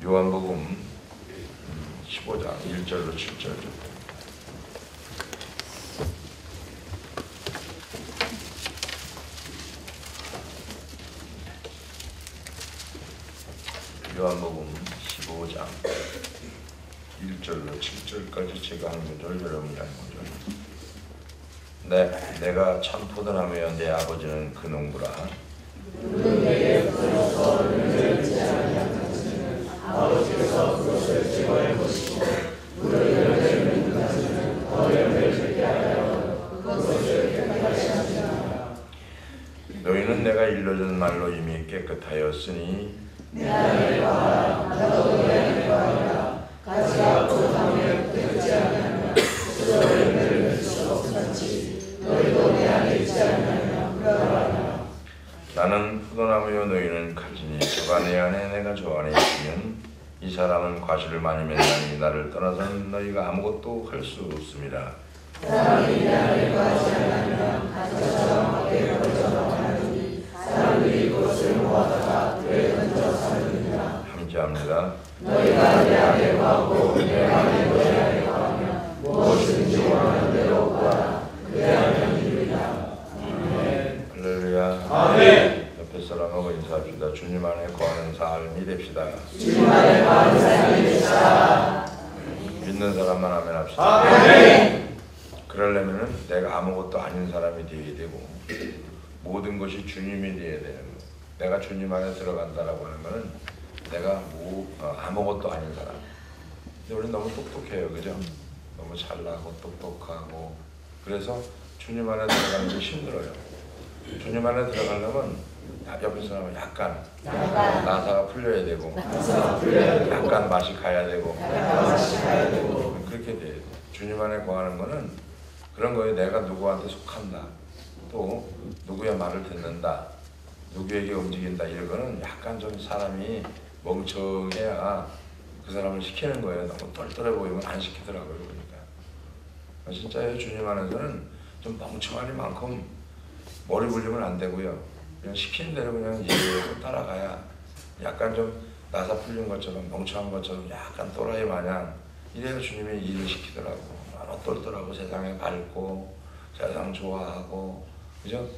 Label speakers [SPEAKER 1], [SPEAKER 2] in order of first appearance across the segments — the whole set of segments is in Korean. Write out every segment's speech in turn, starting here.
[SPEAKER 1] 요한복음 15장 1절로 7절. 요한복음 15장 1절로 7절까지 제가 한 구절, 여러분이 한 구절. 내가 참 포도나무여 내 아버지는 그 농부라.
[SPEAKER 2] 아버지께서 그것을 제거해 보시고 물을 열매를 가지는 더 열매를 맺게 하여 그것을 깨끗하게 하시나이다.
[SPEAKER 1] 너희는 내가 일러준 말로 이미 깨끗하였으니
[SPEAKER 2] 내 안에 거하라. 나도 너희 안에 거하리라. 가지가 포도나무에 붙지 아니하면 스스로 열매를 맺을 수 없을지 너희도 내 안에 있지 아니하면 불가하리라.
[SPEAKER 1] 나는 포도나무여 너희는 가지니 저가 내 안에 내가 저 안에 있으면 이 사람은 과실을 많이 맺나니 나를 떠나서는 너희가 아무것도 할 수 없습니다.
[SPEAKER 2] 사람이 내 안에 거하지 아니하면 가지처럼 밖에 벌어져 나가나니 사람들이 그것을 모아다가 떼에 던져 사느니라.
[SPEAKER 1] 함께합니다.
[SPEAKER 2] 너희가 내 안에 거하고 내 안에 너희 안에 거하면 무엇이든지 원하는 대로 구하라. 그래야만 이루리라. 아멘.
[SPEAKER 1] 할렐루야.
[SPEAKER 2] 아멘.
[SPEAKER 1] 옆에 사람하고 인사합시다. 주님 안에 거하는 삶이 됩시다.
[SPEAKER 2] 주님 안에 거하는 삶이 됩시다.
[SPEAKER 1] 믿는 사람만 하면 합시다.
[SPEAKER 2] 아멘.
[SPEAKER 1] 그러려면은 내가 아무것도 아닌 사람이 되어야 되고 모든 것이 주님이 되어야 되는 거. 내가 주님 안에 들어간다라고 하는 거는 내가 아무것도 아닌 사람. 근데 우리는 너무 똑똑해요, 그죠? 너무 잘나고 똑똑하고 그래서 주님 안에 들어가는 게 힘들어요. 주님 안에 들어가려면 옆에 사람은 약간 나사가 풀려야 되고 약간 맛이 가야 되고 그렇게 돼요. 주님 안에 거하는 거는 그런 거예요. 내가 누구한테 속한다, 또 누구의 말을 듣는다, 누구에게 움직인다, 이런 거는 약간 좀 사람이 멍청해야 그 사람을 시키는 거예요. 너무 똘똘해 보이면 안 시키더라고요. 그러니까 진짜요. 주님 안에서는 좀 멍청하니만큼 머리 굴리면 안 되고요. 그냥 시키는 대로 그냥 이해해서 따라가야 약간 좀 나사 풀린 것처럼 멍청한 것처럼 약간 또라이 마냥 이래서 주님이 일을 시키더라고. 너무 똘똘하고 세상에 밝고 세상 좋아하고 그죠?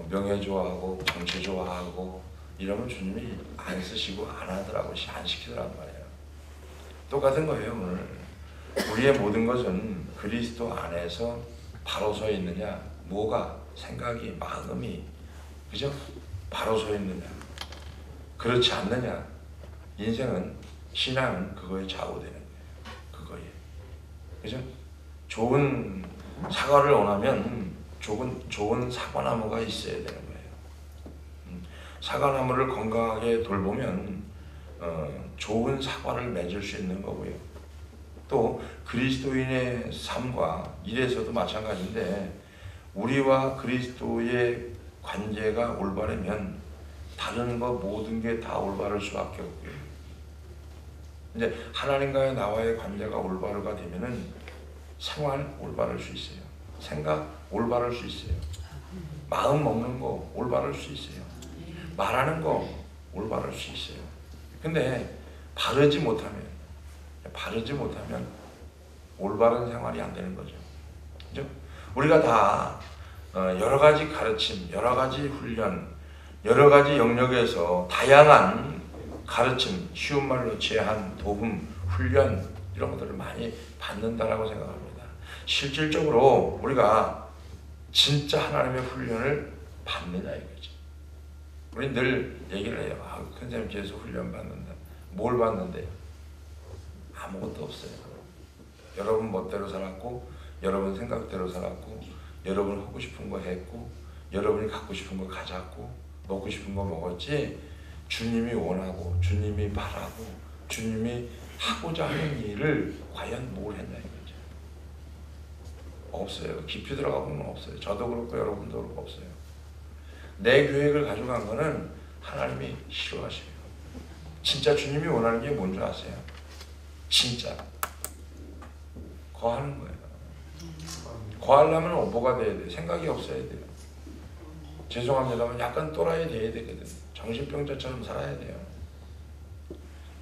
[SPEAKER 1] 명예 좋아하고 정치 좋아하고 이러면 주님이 안 쓰시고 안 하더라고. 안 시키더란 말이에요. 똑같은 거예요. 오늘 우리의 모든 것은 그리스도 안에서 바로 서 있느냐, 뭐가 생각이 마음이 그죠? 바로 서 있느냐, 그렇지 않느냐. 인생은 신앙은 그거에 좌우되는 거예요. 그거에 그죠? 좋은 사과를 원하면 좋은 사과나무가 있어야 되는 거예요. 사과나무를 건강하게 돌보면 좋은 사과를 맺을 수 있는 거고요. 또 그리스도인의 삶과 일에서도 마찬가지인데 우리와 그리스도의 관계가 올바르면 다른 거 모든 게 다 올바를 수밖에 없고요. 이제 하나님과의 나와의 관계가 올바르가 되면은 생활 올바를 수 있어요. 생각 올바를 수 있어요. 마음 먹는 거 올바를 수 있어요. 말하는 거 올바를 수 있어요. 근데 바르지 못하면 올바른 생활이 안 되는 거죠. 그죠? 우리가 다 여러 가지 가르침, 여러 가지 훈련, 여러 가지 영역에서 다양한 가르침, 쉬운 말로 제한, 도움, 훈련 이런 것들을 많이 받는다라고 생각합니다. 실질적으로 우리가 진짜 하나님의 훈련을 받느냐 이거죠. 우리 늘 얘기를 해요. 큰 선생님께서 훈련 받는다. 뭘 받는데요? 아무것도 없어요. 여러분 멋대로 살았고, 여러분 생각대로 살았고, 여러분 하고 싶은 거 했고, 여러분이 갖고 싶은 거 가졌고, 먹고 싶은 거 먹었지. 주님이 원하고, 주님이 바라고, 주님이 하고자 하는 일을 과연 뭘 했나 이거죠. 없어요. 깊이 들어가 보면 없어요. 저도 그렇고 여러분도 그렇고 없어요. 내 계획을 가져간 거는 하나님이 싫어하세요. 진짜 주님이 원하는 게 뭔지 아세요? 진짜 거하는 거예요. 거하려면 뭐가 돼야 돼요? 생각이 없어야 돼요. 죄송합니다만 약간 또라이 돼야 되거든. 정신병자처럼 살아야 돼요.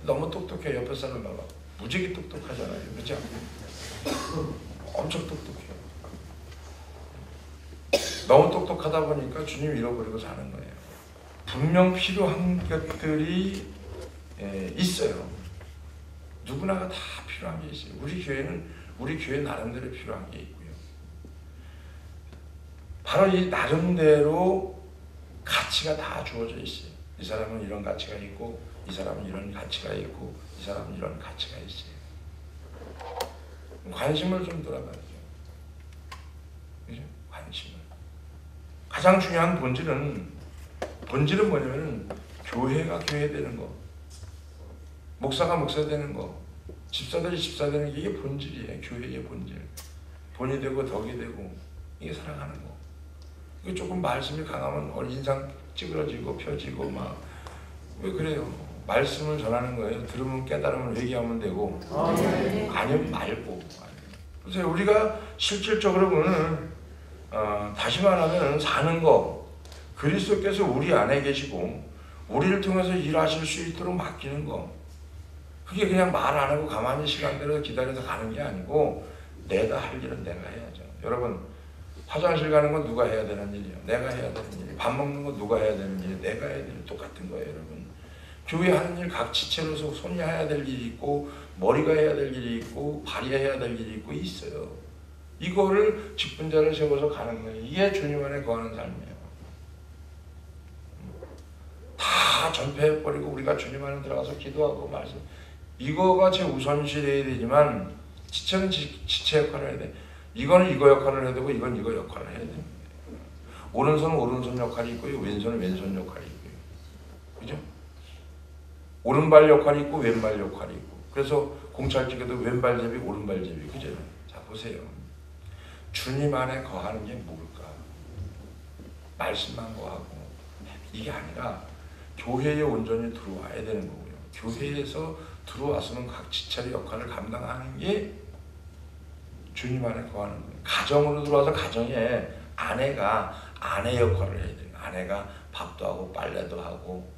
[SPEAKER 1] 너무 똑똑해. 옆에 사람 봐봐. 무지개 똑똑하잖아요. 그렇죠? 엄청 똑똑해요. 너무 똑똑하다 보니까 주님 잃어버리고 사는 거예요. 분명 필요한 것들이 있어요. 누구나가 다 필요한 게 있어요. 우리 교회는 우리 교회 나름대로 필요한 게 있고요. 바로 이 나름대로 가치가 다 주어져 있어요. 이 사람은 이런 가치가 있고, 이 사람은 이런 가치가 있고, 이 사람은 이런 가치가 있어요. 관심을 좀 돌아봐야죠. 그죠? 관심을. 가장 중요한 본질은 뭐냐면은 교회가 교회 되는 거, 목사가 목사 되는 거, 집사들이 집사 되는 게 이게 본질이에요. 교회의 본질. 본이 되고 덕이 되고 이게 살아가는 거. 이게 조금 말씀이 강하면 인상 찌그러지고 펴지고 막 왜 그래요? 말씀을 전하는 거예요. 들으면 깨달으면 회개하면 되고 아니면 말고. 그래서 우리가 실질적으로 보면 다시 말하면 사는 거 그리스도께서 우리 안에 계시고 우리를 통해서 일하실 수 있도록 맡기는 거 그게 그냥 말 안 하고 가만히 시간대로 기다려서 가는 게 아니고 내가 할 일은 내가 해야죠. 여러분 화장실 가는 건 누가 해야 되는 일이에요? 내가 해야 되는 일이에요. 밥 먹는 건 누가 해야 되는 일이에요? 내가 해야 되는 일 똑같은 거예요. 여러분 교회 하는 일 각 지체로서 손이 해야 될 일이 있고 머리가 해야 될 일이 있고 발이 해야 될 일이 있고 있어요. 이거를 직분자를 세워서 가는 거예요. 이게 주님 안에 거하는 삶이에요. 다 전폐해버리고 우리가 주님 안에 들어가서 기도하고 말씀 이거가 제 우선시돼야 되지만 지체는 지체 역할을 해야 돼. 이거는 이거 역할을 해야 되고 이건 이거 역할을 해야 됩니다. 오른손은 오른손 역할이 있고요. 왼손은 왼손 역할이 있고요. 그죠? 오른발 역할이 있고 왼발 역할이 있고 그래서 공찰직에도 왼발 제비 오른발 제비 그죠? 자 보세요. 주님 안에 거하는 게 뭘까? 말씀만 거하고 이게 아니라 교회에 온전히 들어와야 되는 거고요. 교회에서 들어와서는 각 지체의 역할을 감당하는 게 주님 안에 거하는 거예요. 가정으로 들어와서 가정에 아내가 아내 역할을 해야 돼요. 아내가 밥도 하고 빨래도 하고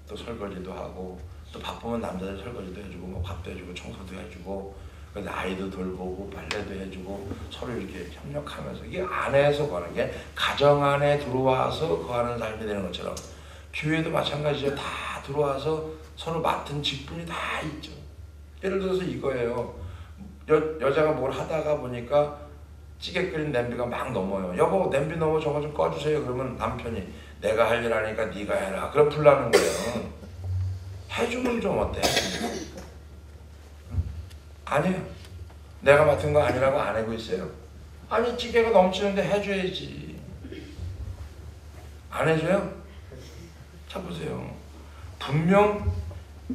[SPEAKER 1] 또 설거지도 하고 또 바쁘면 남자들 설거지도 해주고 뭐 밥도 해주고 청소도 해주고 아이도 돌보고 빨래도 해주고 서로 이렇게 협력하면서 이게 안에서 거하는 게 가정 안에 들어와서 거하는 삶이 되는 것처럼 교회도 마찬가지죠. 다 들어와서 서로 맡은 직분이 다 있죠. 예를 들어서 이거예요. 여자가 뭘 하다가 보니까 찌개 끓인 냄비가 막 넘어요. 여보 냄비 넘어 저거 좀 꺼주세요. 그러면 남편이 내가 할 일 하니까 네가 해라. 그럼 불나는 거예요. 해주면 좀 어때? 아니에요. 내가 맡은 거 아니라고 안 하고 있어요. 아니 찌개가 넘치는데 해줘야지. 안 해줘요? 자 보세요. 분명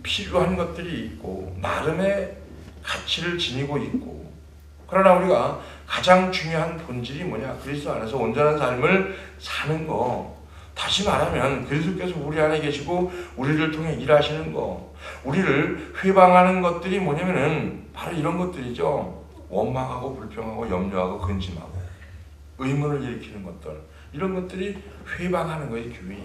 [SPEAKER 1] 필요한 것들이 있고 나름의 가치를 지니고 있고 그러나 우리가 가장 중요한 본질이 뭐냐? 그리스도 안에서 온전한 삶을 사는 거. 다시 말하면 그리스도께서 우리 안에 계시고 우리를 통해 일하시는 거. 우리를 회방하는 것들이 뭐냐면은 바로 이런 것들이죠. 원망하고 불평하고 염려하고 근심하고 의문을 일으키는 것들. 이런 것들이 회방하는 거예요. 교회에.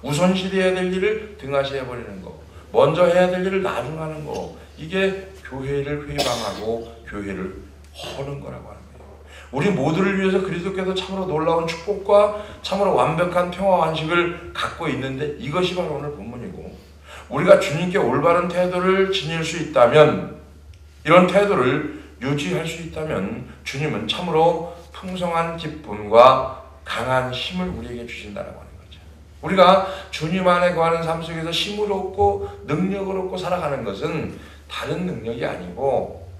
[SPEAKER 1] 우선시해야 될 일을 등하시해버리는 거. 먼저 해야 될 일을 나중 하는 거. 이게 교회를 회방하고 교회를 허는 거라고 하는 거예요. 우리 모두를 위해서 그리스도께서 참으로 놀라운 축복과 참으로 완벽한 평화와 안식을 갖고 있는데 이것이 바로 오늘 본문이고 우리가 주님께 올바른 태도를 지닐 수 있다면 이런 태도를 유지할 수 있다면 주님은 참으로 풍성한 기쁨과 강한 힘을 우리에게 주신다라고 하는 거죠. 우리가 주님 안에 거하는 삶 속에서 힘을 얻고 능력을 얻고 살아가는 것은 다른 능력이 아니고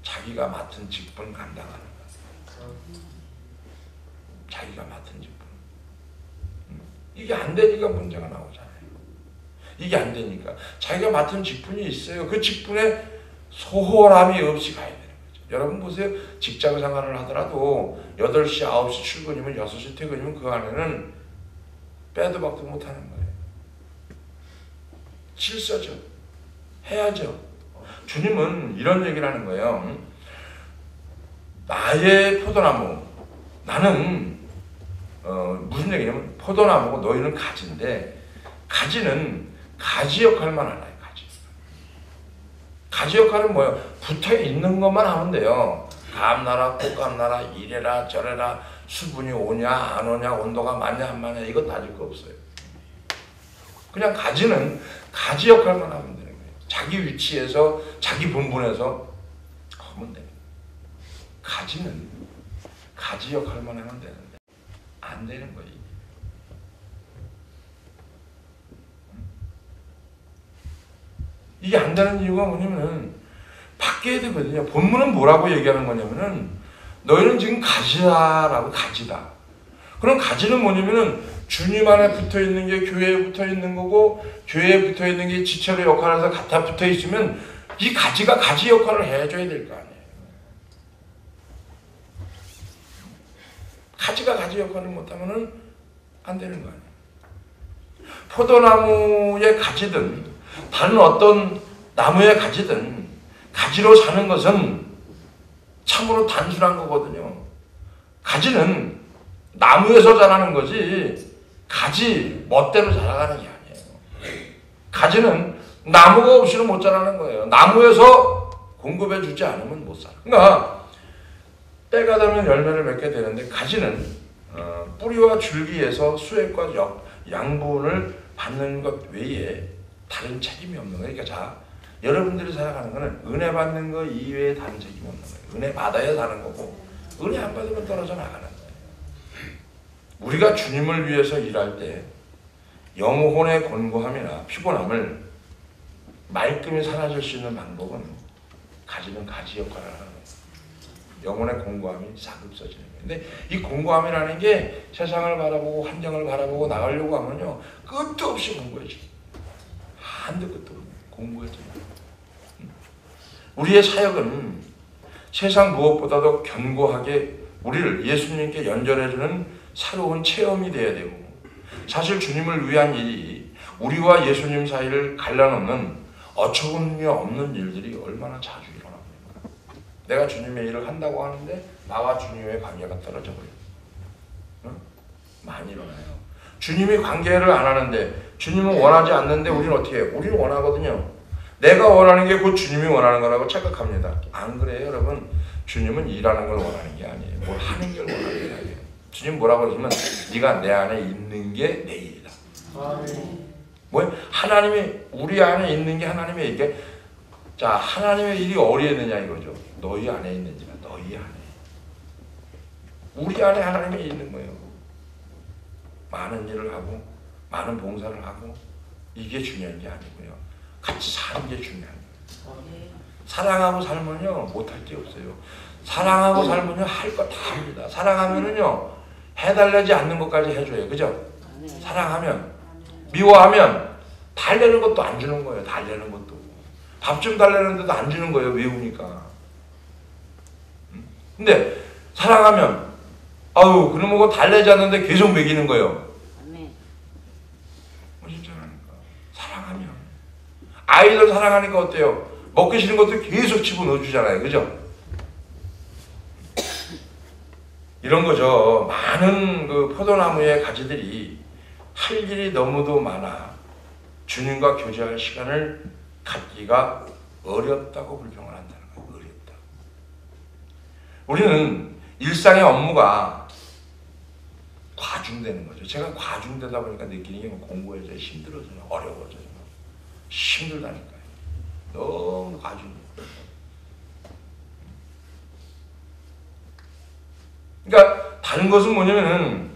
[SPEAKER 1] 자기가 맡은 직분 감당하는 것. 자기가 맡은 직분. 이게 안 되니까 문제가 나오잖아요. 이게 안 되니까. 자기가 맡은 직분이 있어요. 그 직분에 소홀함이 없이 가야 되는 거죠. 여러분 보세요. 직장 생활을 하더라도 8시, 9시 출근이면 6시 퇴근이면 그 안에는 빼도 박도 못하는 거예요. 질서죠. 해야죠. 주님은 이런 얘기를 하는 거예요. 나의 포도나무, 나는 무슨 얘기냐면 포도나무고 너희는 가지인데 가지는 가지 역할만 하나요. 가지. 가지 역할은 뭐예요? 붙어 있는 것만 하면 돼요. 감나라, 꽃감나라, 이래라 저래라, 수분이 오냐 안 오냐, 온도가 맞냐 안 맞냐, 이거 따질 거 없어요. 그냥 가지는 가지 역할만 하면 되는 거예요. 자기 위치에서 자기 본분에서 하면 돼요. 가지는 가지 역할만 하면 되는데 안 되는 거예요. 이게 안 되는 이유가 뭐냐면은 바뀌어야 되거든요. 본문은 뭐라고 얘기하는 거냐면은 너희는 지금 가지다라고, 가지다. 그럼 가지는 뭐냐면은 주님 안에 붙어 있는 게 교회에 붙어 있는 거고, 교회에 붙어 있는 게 지체의 역할에서 갖다 붙어 있으면 이 가지가 가지 역할을 해줘야 될 거 아니에요. 가지가 가지 역할을 못하면은 안 되는 거 아니에요. 포도나무의 가지든 다른 어떤 나무의 가지든 가지로 사는 것은 참으로 단순한 거거든요. 가지는 나무에서 자라는 거지 가지 멋대로 자라가는 게 아니에요. 가지는 나무가 없이는 못 자라는 거예요. 나무에서 공급해 주지 않으면 못 살아. 그러니까 때가 되면 열매를 맺게 되는데, 가지는 뿌리와 줄기에서 수액과 양분을 받는 것 외에 다른 책임이 없는 거예요. 그러니까 자, 여러분들이 살아가는 거는 은혜 받는 거 이외에 다른 책임이 없는 거예요. 은혜 받아야 사는 거고, 은혜 안 받으면 떨어져 나가는 거예요. 우리가 주님을 위해서 일할 때 영혼의 곤고함이나 피곤함을 말끔히 사라질 수 있는 방법은 가지는 가지 역할을 하는 거예요. 영혼의 공고함이 사급서지는 거예요. 근데 이 공고함이라는 게 세상을 바라보고 환경을 바라보고 나가려고 하면요, 끝도 없이 공고해져. 한도 끝도 없이 공고해져. 우리의 사역은 세상 무엇보다도 견고하게 우리를 예수님께 연결해주는 새로운 체험이 되어야 되고, 사실 주님을 위한 일이 우리와 예수님 사이를 갈라놓는 어처구니 없는 일들이 얼마나 자주 일어납니까? 내가 주님의 일을 한다고 하는데 나와 주님의 관계가 떨어져 버려요. 응? 많이 일어나요. 주님이 관계를 안 하는데, 주님은 원하지 않는데 우리는 어떻게 해요? 우리는 원하거든요. 내가 원하는 게 곧 주님이 원하는 거라고 착각합니다. 안 그래요, 여러분? 주님은 일하는 걸 원하는 게 아니에요. 뭘 하는 걸 원하는 게 아니에요. 주님 뭐라고 그러시면 네가 내 안에 있는 게 내 일이다. 뭐예요? 하나님이 우리 안에 있는 게 하나님의 일이게. 자, 하나님의 일이 어디에 있느냐 이거죠. 너희 안에 있는지라. 너희 안에. 우리 안에 하나님이 있는 거예요. 많은 일을 하고 많은 봉사를 하고 이게 중요한 게 아니고요. 같이 사는 게 중요한 거예요. 사랑하고 살면요 못할 게 없어요. 사랑하고 살면요 할 거 다 합니다. 사랑하면은요 해달라지 않는 것까지 해줘요. 그죠? 사랑하면, 미워하면 달래는 것도 안 주는 거예요. 달래는 것도. 밥 좀 달래는데도 안 주는 거예요. 외우니까. 근데 사랑하면 아유 그놈 뭐 달래지 않는데 계속 먹이는 거예요. 멋있잖아니까. 사랑하면. 아이들 사랑하니까 어때요? 먹기 싫은 것도 계속 집어넣어주잖아요. 그죠? 이런 거죠. 많은 그 포도나무의 가지들이 할 일이 너무도 많아 주님과 교제할 시간을 갖기가 어렵다고 불평을 한다는 거예요. 어렵다. 우리는 일상의 업무가 과중되는 거죠. 제가 과중되다 보니까 느끼는 게 공부해져요. 힘들어져요. 어려워져요. 힘들다니까요. 너무 과중돼요. 그러니까 다른 것은 뭐냐면은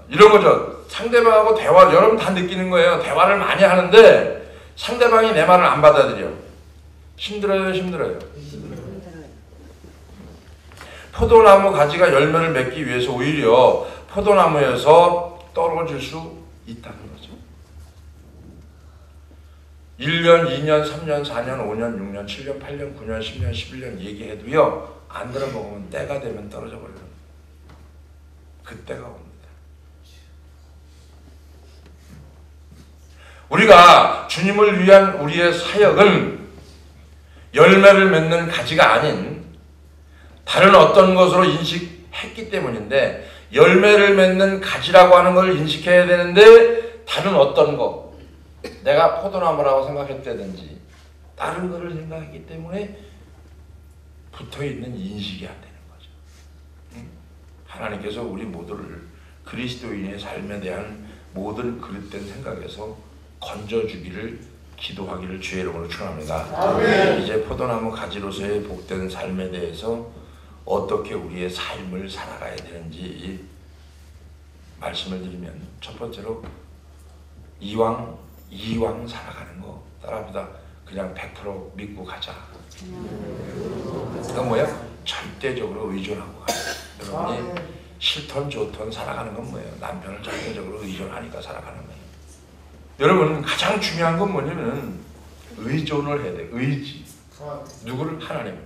[SPEAKER 1] 이런 거죠. 상대방하고 대화, 여러분 다 느끼는 거예요. 대화를 많이 하는데 상대방이 내 말을 안 받아들여. 힘들어요, 힘들어요. 포도나무 가지가 열매를 맺기 위해서 오히려 포도나무에서 떨어질 수 있다는 거죠. 1년, 2년, 3년, 4년, 5년, 6년, 7년, 8년, 9년, 10년, 11년 얘기해도요 안 들어먹으면 때가 되면 떨어져 버려요. 그때가 옵니다. 우리가 주님을 위한 우리의 사역은 열매를 맺는 가지가 아닌 다른 어떤 것으로 인식했기 때문인데, 열매를 맺는 가지라고 하는 걸 인식해야 되는데 다른 어떤 것, 내가 포도나무라고 생각했다든지 다른 거를 생각하기 때문에 붙어있는 인식이 안 되는 거죠. 하나님께서 우리 모두를 그리스도인의 삶에 대한 모든 그릇된 생각에서 건져주기를 기도하기를 주의 이름으로 축원합니다. 아멘. 이제 포도나무 가지로서의 복된 삶에 대해서 어떻게 우리의 삶을 살아가야 되는지 말씀을 드리면, 첫 번째로 이왕 살아가는 거 따라합니다. 그냥 100% 믿고 가자. 그건 뭐야? 절대적으로 의존하고 가자. 여러분이 싫던 좋던 살아가는 건 뭐예요? 남편을 절대적으로 의존하니까 살아가는 거예요. 여러분, 가장 중요한 건 뭐냐면 의존을 해야 돼. 의지. 누구를? 하나님.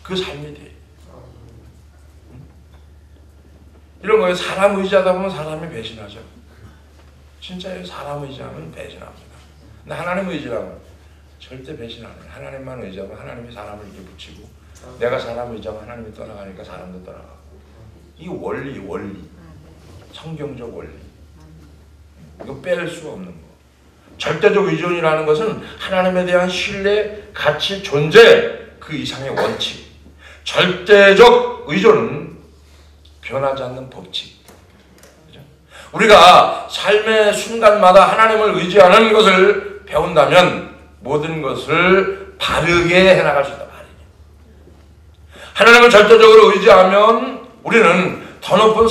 [SPEAKER 1] 그 삶이 돼. 이런 거예요. 사람 의지하다 보면 사람이 배신하죠. 진짜요. 사람 의지하면 배신합니다. 근데 하나님 의지하면 절대 배신 안 해요. 하나님만 의지하면 하나님이 사람을 이렇게 붙이고, 내가 사람 의지하면 하나님이 떠나가니까 사람도 떠나가고. 이 원리, 성경적 원리. 이거 뺄 수 없는 거. 절대적 의존이라는 것은 하나님에 대한 신뢰, 가치, 존재, 그 이상의 원칙. 절대적 의존은 변하지 않는 법칙. 그죠? 우리가 삶의 순간마다 하나님을 의지하는 것을 배운다면 모든 것을 바르게 해나갈 수 있다 말이에요. 하나님을 절대적으로 의지하면 우리는 더 높은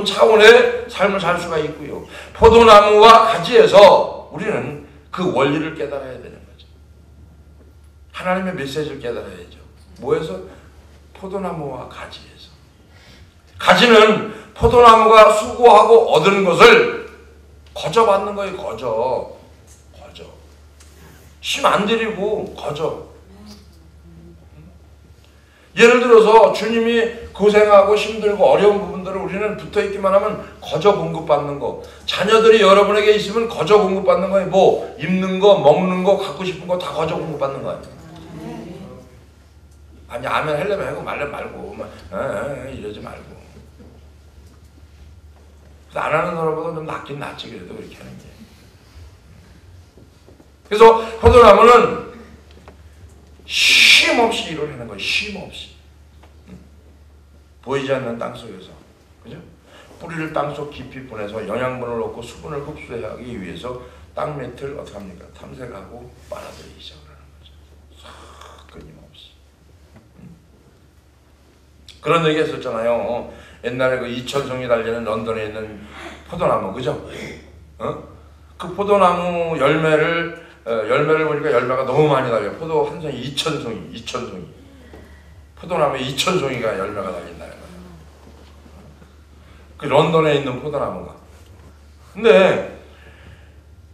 [SPEAKER 1] 차원의 삶을 살 수가 있고요. 포도나무와 가지에서 우리는 그 원리를 깨달아야 되는 거죠. 하나님의 메시지를 깨달아야죠. 뭐에서? 포도나무와 가지에서. 가지는 포도나무가 수고하고 얻은 것을 거저받는 거예요. 거저. 힘 안 들이고 거저. 예를 들어서 주님이 고생하고 힘들고 어려운 부분들을 우리는 붙어있기만 하면 거저 공급받는 거. 자녀들이 여러분에게 있으면 거저 공급받는 거예요. 뭐 입는 거, 먹는 거, 갖고 싶은 거 다 거저 공급받는 거예요. 아니, 아멘 하려면 하고 말려면 말고 이러지 말고. 그래서 안 하는 사람보다 좀 낫긴 낫지. 그래도 그렇게 하는 게. 그래서 포도나무는 쉼없이 일을 하는 거예요. 쉼없이. 보이지 않는 땅 속에서. 그죠? 뿌리를 땅속 깊이 보내서 영양분을 얻고 수분을 흡수하기 위해서 땅 밑을 어떻게 합니까? 탐색하고 빨아들이기 시작하는 거죠. 끊임없이. 그런 얘기 했었잖아요. 옛날에 그 이천송이 달리는 런던에 있는 포도나무, 그죠? 그 포도나무 열매를 보니까 열매가 너무 많이 달려요. 포도 한 송이 2,000송이. 포도나무에 2,000송이가 열매가 달린다는 거예요. 그 런던에 있는 포도나무가. 근데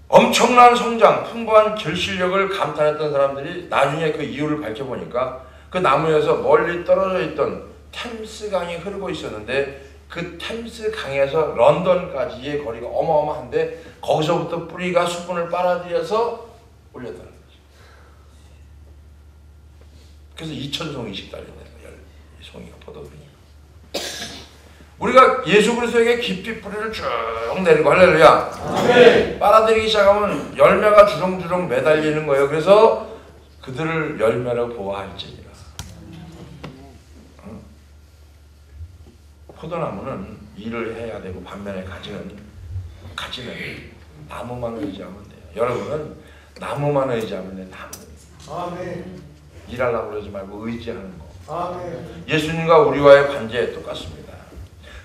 [SPEAKER 1] 엄청난 성장, 풍부한 결실력을 감탄했던 사람들이 나중에 그 이유를 밝혀보니까 그 나무에서 멀리 떨어져 있던 템스 강이 흐르고 있었는데 그 템스 강에서 런던까지의 거리가 어마어마한데 거기서부터 뿌리가 수분을 빨아들여서 올렸다는 거죠. 그래서 2,000송이씩 달린다는 거예요. 송이가 포도들이. 우리가 예수 그리스도에게 깊이 뿌리를 쭉 내리고, 할렐루야. 아멘. 빨아들이기 시작하면 열매가 주렁주렁 매달리는 거예요. 그래서 그들을 열매로 보호할지니라. 포도나무는 일을 해야 되고, 반면에 가지는 나무만 의지하면 돼요. 여러분은 나무만 의지하면 돼요. 나무. 아멘. 일하려고 그러지 말고 의지하는 거. 아멘. 예수님과 우리와의 관계 똑같습니다.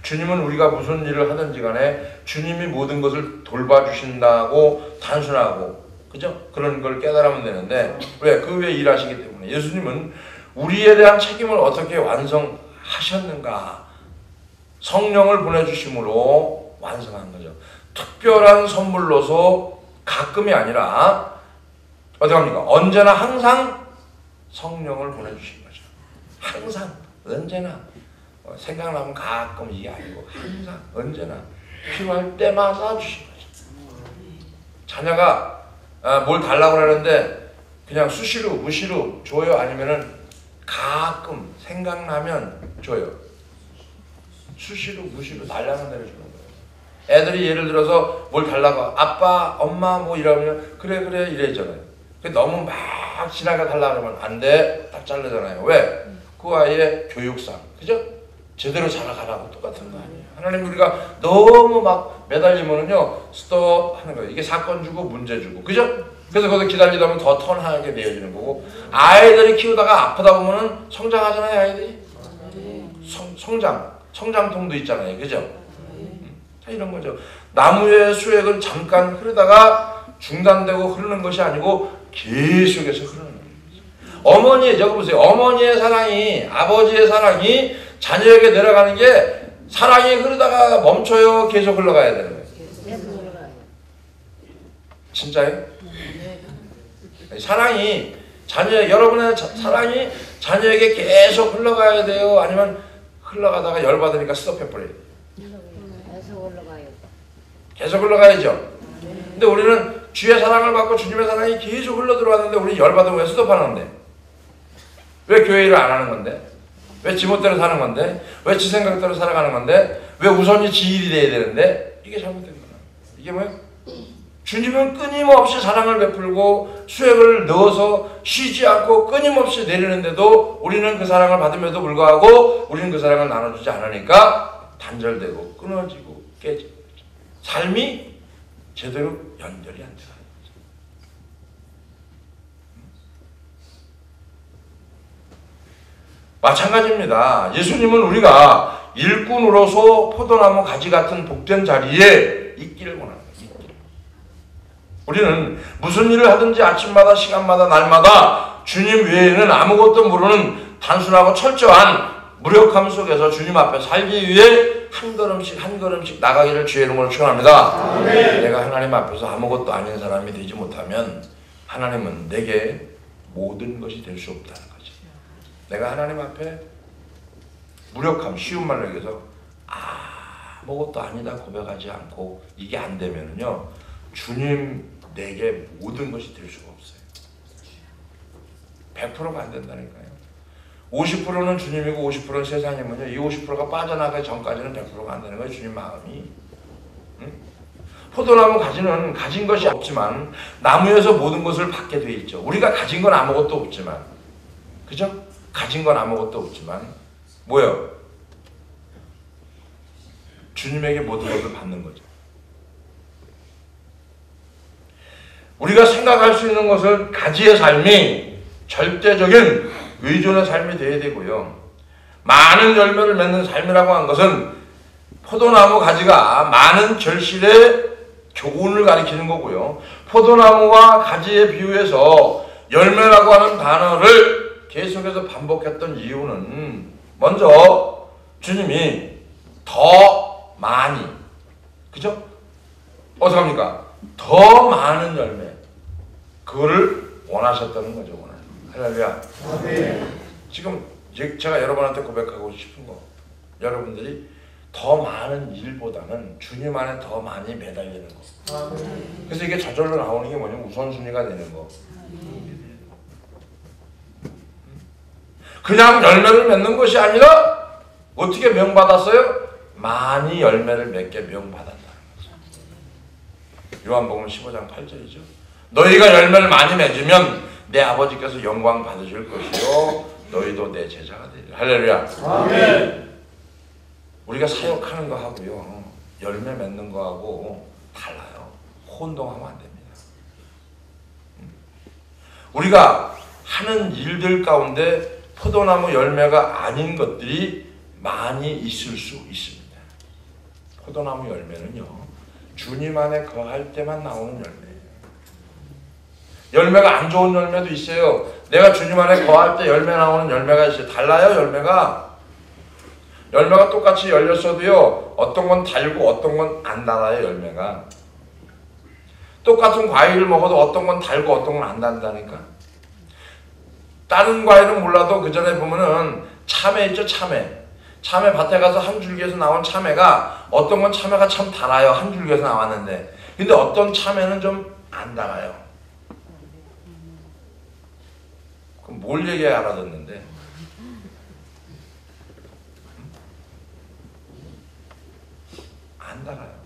[SPEAKER 1] 주님은 우리가 무슨 일을 하든지 간에 주님이 모든 것을 돌봐주신다고 단순하고, 그죠? 그런 걸 깨달으면 되는데, 왜? 그 외에 일하시기 때문에. 예수님은 우리에 대한 책임을 어떻게 완성하셨는가? 성령을 보내주심으로 완성한 거죠. 특별한 선물로서 가끔이 아니라 어떻게 합니까? 언제나 항상 성령을 보내주신 거죠. 항상, 언제나. 생각나면 가끔 이게 아니고 항상, 언제나 필요할 때마다 주신 거죠. 자녀가 뭘 달라고 하는데 그냥 수시로, 무시로 줘요? 아니면은 가끔 생각나면 줘요? 수시로, 무시로 달라는 대로 주는 거예요. 애들이 예를 들어서 뭘 달라고, 아빠, 엄마 뭐 이러면 그래 이래잖아요. 너무 막 지나가 달라 그러면 안 돼. 딱 자르잖아요. 왜? 그 아이의 교육상. 그죠? 제대로 자라가라고 똑같은 거 아니에요. 하나님 우리가 너무 막 매달리면은요, 스톱 하는 거예요. 이게 사건 주고 문제 주고. 그죠? 그래서 거기서 기다리다 보면 더 턴하게 되어지는 거고, 아이들이 키우다가 아프다 보면은 성장하잖아요, 아이들이. 성장통도 있잖아요. 그죠? 자, 이런 거죠. 나무의 수액은 잠깐 흐르다가 중단되고 흐르는 것이 아니고 계속해서 흐르는 거예요. 어머니의, 저거 보세요. 어머니의 사랑이, 아버지의 사랑이 자녀에게 내려가는 게 사랑이 흐르다가 멈춰요? 계속 흘러가야 되는 거예요? 진짜요? 사랑이, 여러분의 사랑이 자녀에게 계속 흘러가야 돼요? 아니면 흘러가다가 열받으니까 스톱해버려요? 계속 흘러가야죠. 근데 우리는 주의 사랑을 받고 주님의 사랑이 계속 흘러 들어왔는데 우리 열받으면 왜 스톱하는데? 왜 교회 일을 안 하는 건데? 왜 지멋대로 사는 건데? 왜 지 생각대로 살아가는 건데? 왜 우선이 지 일이 돼야 되는데? 이게 잘못된 거야. 이게 뭐예요? 주님은 끊임없이 사랑을 베풀고 수액을 넣어서 쉬지 않고 끊임없이 내리는데도 우리는 그 사랑을 받음에도 불구하고 우리는 그 사랑을 나눠주지 않으니까 단절되고 끊어지고 깨지고 삶이 제대로 연결이 안 돼요. 마찬가지입니다. 예수님은 우리가 일꾼으로서 포도나무 가지 같은 복된 자리에 있기를 원합니다. 우리는 무슨 일을 하든지 아침마다 시간마다 날마다 주님 외에는 아무것도 모르는 단순하고 철저한 무력함 속에서 주님 앞에 살기 위해 한 걸음씩 한 걸음씩 나가기를 주의 이름으로 축원합니다. 아멘. 내가 하나님 앞에서 아무것도 아닌 사람이 되지 못하면 하나님은 내게 모든 것이 될 수 없다는 거죠. 내가 하나님 앞에 무력함, 쉬운 말로 얘기해서 아무것도 아니다 고백하지 않고 이게 안 되면은요, 주님 내게 모든 것이 될 수가 없어요. 100%가 안 된다니까요. 50%는 주님이고 50%는 세상이면요, 이 50%가 빠져나가기 전까지는 100%가 안 되는 거예요. 주님 마음이. 응? 포도나무 가지는 가진 것이 없지만 나무에서 모든 것을 받게 돼 있죠. 우리가 가진 건 아무것도 없지만, 그죠? 가진 건 아무것도 없지만 뭐예요? 주님에게 모든 것을 받는 거죠. 우리가 생각할 수 있는 것은 가지의 삶이 절대적인 의존의 삶이 되어야 되고요. 많은 열매를 맺는 삶이라고 한 것은 포도나무 가지가 많은 결실의 교훈을 가리키는 거고요. 포도나무와 가지에 비유해서 열매라고 하는 단어를 계속해서 반복했던 이유는 먼저 주님이 더 많이, 그죠? 어떡합니까? 더 많은 열매, 그거를 원하셨다는 거죠. 할렐루야. 지금 제가 여러분한테 고백하고 싶은 거, 여러분들이 더 많은 일보다는 주님 안에 더 많이 매달리는 거. 그래서 이게 저절로 나오는 게 뭐냐면 우선순위가 되는 거. 그냥 열매를 맺는 것이 아니라 어떻게 명받았어요? 많이 열매를 맺게 명받았다는 거죠. 요한복음 15장 8절이죠. 너희가 열매를 많이 맺으면 내 아버지께서 영광 받으실 것이요 너희도 내 제자가 되리라. 할렐루야. 아멘. 우리가 사역하는 거 하고요, 열매 맺는 거하고 달라요. 혼동하면 안 됩니다. 우리가 하는 일들 가운데 포도나무 열매가 아닌 것들이 많이 있을 수 있습니다. 포도나무 열매는요, 주님 안에 거할 때만 나오는 열매예요. 열매가 안 좋은 열매도 있어요. 내가 주님 안에 거할 때 열매 나오는 열매가 있어요. 달라요, 열매가. 열매가 똑같이 열렸어도요, 어떤 건 달고 어떤 건 안 달아요, 열매가. 똑같은 과일을 먹어도 어떤 건 달고 어떤 건 안 단다니까. 다른 과일은 몰라도 그 전에 보면은 참외 있죠, 참외. 참외 밭에 가서 한 줄기에서 나온 참외가 어떤 건 참외가 참 달아요, 한 줄기에서 나왔는데. 근데 어떤 참외는 좀 안 달아요. 그럼 뭘 얘기해야 알아듣는데? 안 달아요.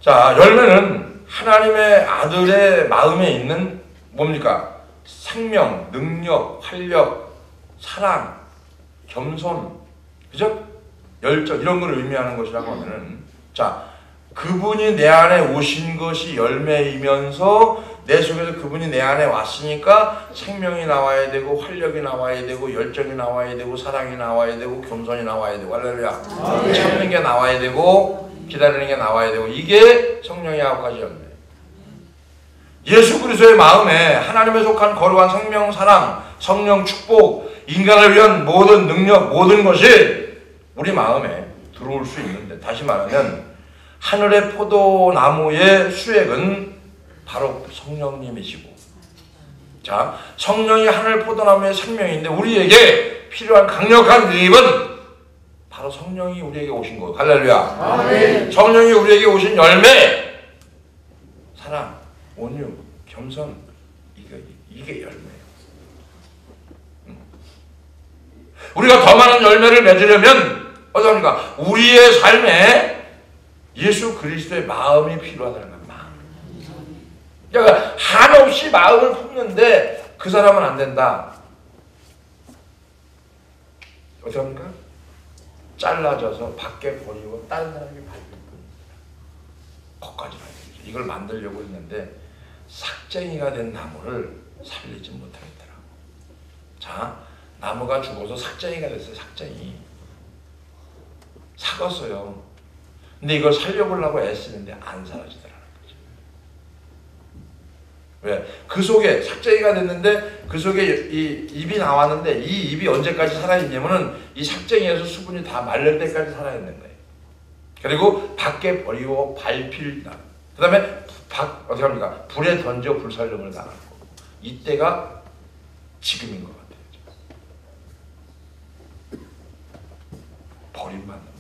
[SPEAKER 1] 자, 열매는 하나님의 아들의 마음에 있는 뭡니까? 생명, 능력, 활력, 사랑, 겸손, 그죠? 열정 이런 걸 의미하는 것이라고 하면은 자 그분이 내 안에 오신 것이 열매이면서 내 속에서 그분이 내 안에 왔으니까 생명이 나와야 되고 활력이 나와야 되고 열정이 나와야 되고 사랑이 나와야 되고 겸손이 나와야 되고 할렐루야 참는 게 나와야 되고 기다리는 게 나와야 되고 이게 성령의 9가지 열매. 예수 그리스도의 마음에 하나님에 속한 거룩한 생명, 사랑, 성령, 축복, 인간을 위한 모든 능력, 모든 것이 우리 마음에 들어올 수 있는데 다시 말하면 하늘의 포도나무의 수액은 바로 성령님이시고 자 성령이 하늘 포도나무의 생명인데 우리에게 필요한 강력한 유입은 바로 성령이 우리에게 오신 거예요. 할렐루야. 아멘. 성령이 우리에게 오신 열매 사랑, 온유, 겸손 이게 열매예요. 우리가 더 많은 열매를 맺으려면 어떡합니까? 우리의 삶에 예수 그리스도의 마음이 필요하다는 거예요. 마음. 그러니까 한없이 마음을 품는데 그 사람은 안 된다. 어떡합니까? 잘라져서 밖에 버리고 다른 사람이 밟을 뿐. 거기까지 가야 되죠. 이걸 만들려고 했는데 삭쟁이가 된 나무를 살리지 못하겠더라고. 자, 나무가 죽어서 삭쟁이가 됐어요. 삭쟁이. 삭았어요. 근데 이걸 살려보려고 애쓰는데 안 사라지더라는 거죠. 왜? 그 속에 삭쟁이가 됐는데 그 속에 이 잎이 나왔는데 이 잎이 언제까지 살아있냐면은 이 삭쟁이에서 수분이 다 마를 때까지 살아있는 거예요. 그리고 밖에 버리고 발필다. 그 다음에 어떻게 합니까? 불에 던져 불살름을 당하고 이때가 지금인 것 같아요. 버림받는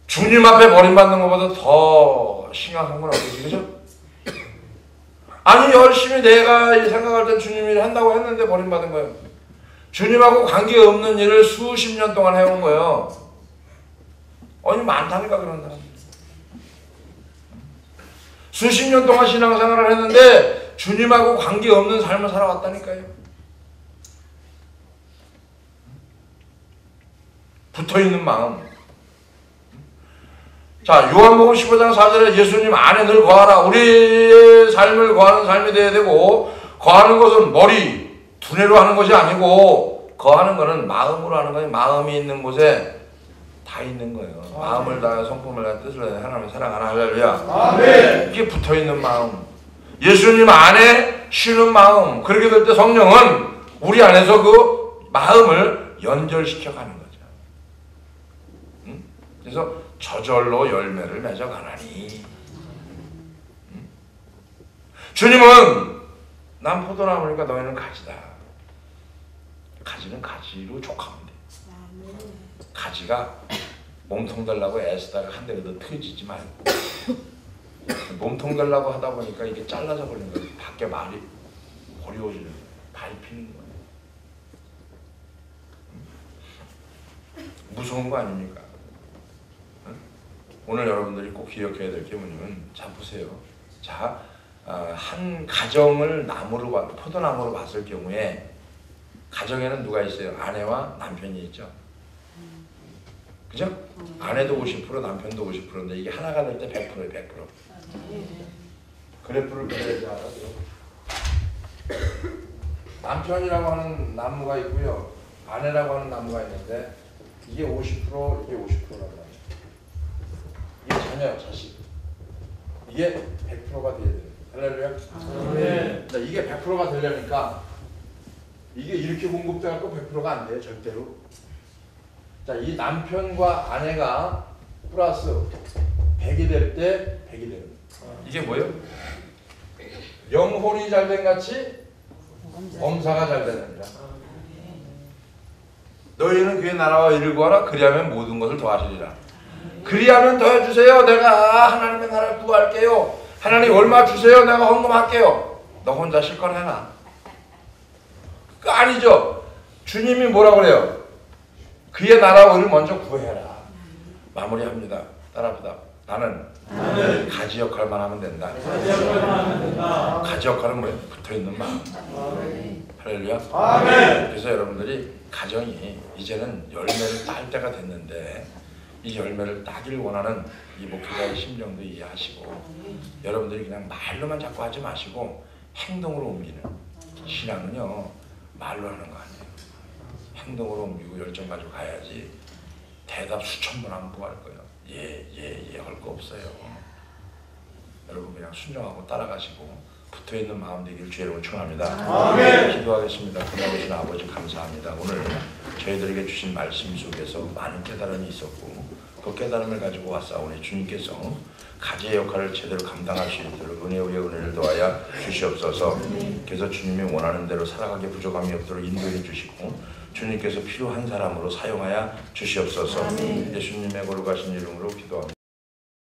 [SPEAKER 1] 주님 앞에 버림받는 것보다 더 심각한 건 어디지? 그죠? 아니 열심히 내가 생각할 땐 주님이 한다고 했는데 버림받은 거예요. 주님하고 관계없는 일을 수십 년 동안 해온 거예요. 아니 많다니까 그런 사람. 수십 년 동안 신앙생활을 했는데 주님하고 관계없는 삶을 살아왔다니까요. 붙어있는 마음. 자, 요한복음 15장 4절에 예수님 안에 늘 거하라. 우리의 삶을 거하는 삶이 되어야 되고 거하는 것은 머리, 두뇌로 하는 것이 아니고 거하는 것은 마음으로 하는 거예요. 마음이 있는 곳에 다 있는 거예요. 마음을 다해 성품을 다해 뜻을 다해 하나님을 사랑하라. 할렐루야. 아멘. 이게 붙어있는 마음. 예수님 안에 쉬는 마음. 그렇게 될 때 성령은 우리 안에서 그 마음을 연결시켜 가는 거죠. 그래서 저절로 열매를 맺어가나니. 주님은 난 포도나무니까 너희는 가지다. 가지는 가지로 족하면 돼. 가지가 몸통 달라고 애쓰다가 한 대가 더 터지지 말고 몸통 달라고 하다 보니까 이게 잘라져 버리는 거예요. 밖에 말이 버리워지는 거예요. 밟히는 거예요. 무서운 거 아닙니까? 오늘 여러분들이 꼭 기억해야 될 게 뭐냐면 자 보세요. 자, 한 가정을 포도나무로 봤을 경우에 가정에는 누가 있어요? 아내와 남편이 있죠. 그죠? 아내도 50%, 남편도 50%인데 이게 하나가 될 때 100%예요. 100%. 그래프를 그려야지 알아요. 남편이라고 하는 나무가 있고요. 아내라고 하는 나무가 있는데 이게 50%, 이게 50%라고 하죠. 이게 자녀, 자식. 이게 100%가 돼야 돼요. 할렐루야. 네. 이게 100%가 되려니까 이게 이렇게 공급돼갖고 100%가 안 돼요. 절대로. 자, 이 남편과 아내가 플러스 100이 될 때 100이 되는 거예요. 이게 뭐예요? 영혼이 잘된 같이 범사가 잘 되느니라. 너희는 그의 나라와 일을 구하라. 그리하면 모든 것을 더하시리라. 그리하면 더해주세요. 내가 하나님의 나라를 구할게요. 하나님 얼마 주세요. 내가 헌금할게요. 너 혼자 실컷 해놔. 그 아니죠. 주님이 뭐라고 그래요? 그의 나라와 의를 먼저 구해라. 마무리합니다. 따라합니다. 나는 가지 역할만 하면 된다. 가지 역할은 뭐예요? 붙어있는 마음. 할렐루야. 그래서 여러분들이 가정이 이제는 열매를 딸 때가 됐는데 이 열매를 따기를 원하는 이 목회자의 심정도 이해하시고 여러분들이 그냥 말로만 자꾸 하지 마시고 행동으로 옮기는 신앙은요 말로 하는 거 아니에요. 행동으로 옮기고 열정 가지고 가야지 대답 수천 번 하면 뭐 할 거예요. 예 할 거 없어요. 여러분 그냥 순종하고 따라가시고 붙어있는 마음 되기를 주의 이름으로 축원합니다. 기도하겠습니다. 고마우신 아버지 감사합니다. 오늘 저희들에게 주신 말씀 속에서 많은 깨달음이 있었고 그 깨달음을 가지고 왔사오니 주님께서 가지의 역할을 제대로 감당할 수 있도록 은혜 위에 은혜를 더하여 주시옵소서. 그래서 주님이 원하는 대로 살아가기 부족함이 없도록 인도해 주시고 주님께서 필요한 사람으로 사용하여 주시옵소서. 예수님의 거룩하신 이름으로 기도합니다.